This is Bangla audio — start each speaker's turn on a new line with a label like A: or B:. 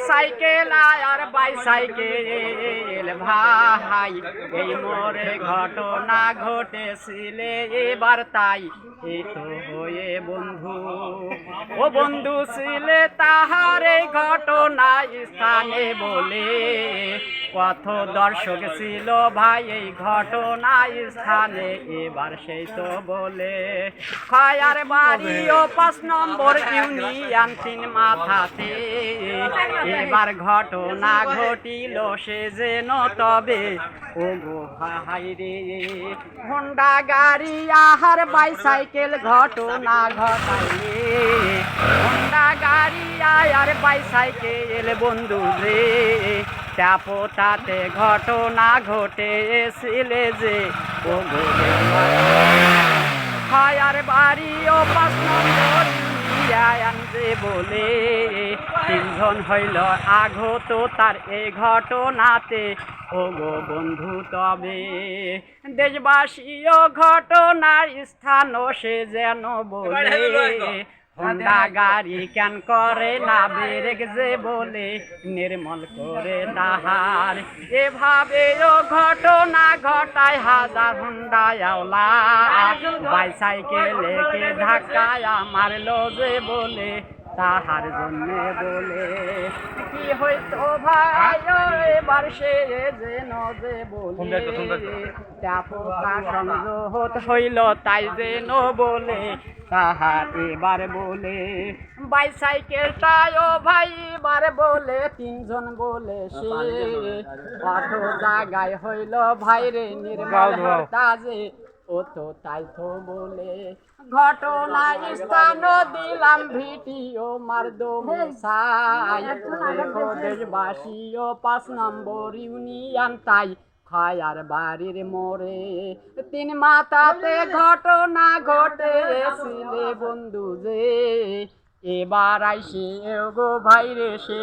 A: সাইকেল আর বাইসাইকেল ভাই এই মোরে ঘটনা ঘটেছিল এবার তাই এই তো হয়ে বন্ধু ও বন্ধু ছিলে তাহার এই ঘটনা স্থানে বলে কত দর্শক ছিল ভাই এই ঘটনা স্থানে এবার সেই তো বলে খয়ার বাড়ি ও ৫ নম্বর ইউনিয়ন ৩ মাথাতে এবার ঘটনা ঘটিল সে যেন তবে ও গো ভাই রে হোন্ডা গাড়ি আহার বাইসাইকেল ঘটনা ঘটাইলে হোন্ডা গাড়ি আর বাইসাইকেল বন্ধু রে চাপোতাতে ঘটনা ঘটেছিল যে ও গো খয়ার বাড়ি ও ৫ নম্বর যে বলে ৩ জন হইল আঘত তার এই ঘটনাতে ও গো বন্ধু তবে দেশবাসীও ঘটনার স্থান সে যেন বলে হোন্ডা গাড়ি কেন করে না ব্রেক যে বলে নির্মল করে তাহার এভাবে ও ঘটনা ঘটায় হাজার হোন্ডা আওলা বাইসাইকেলে কে ধাক্কায় মারলো যে বলে তাহার জন্য বলে কি হইতো ভাই এবার সে যেন যে বলে চাপা সংযত হইল তাই যেন বলে তাহার এবার বলে বাইসাইকেলটাও ভাই এবার বলে ৩ জন বলে সে কত জায়গায় হইল ভাই রে নির্মল তাজে ও তো তাই তো বলে ঘটনা স্থান দিলাম ভিডিও মারদমে সাই দেখো দেশবাসীও ৫ নম্বর ইউনিয়ন তাই খয়ার বাড়ির মোড়ে ৩ মাথাতে ঘটনা ঘটেছিল বন্ধু যে এবার আইসে গো ভাই রে সে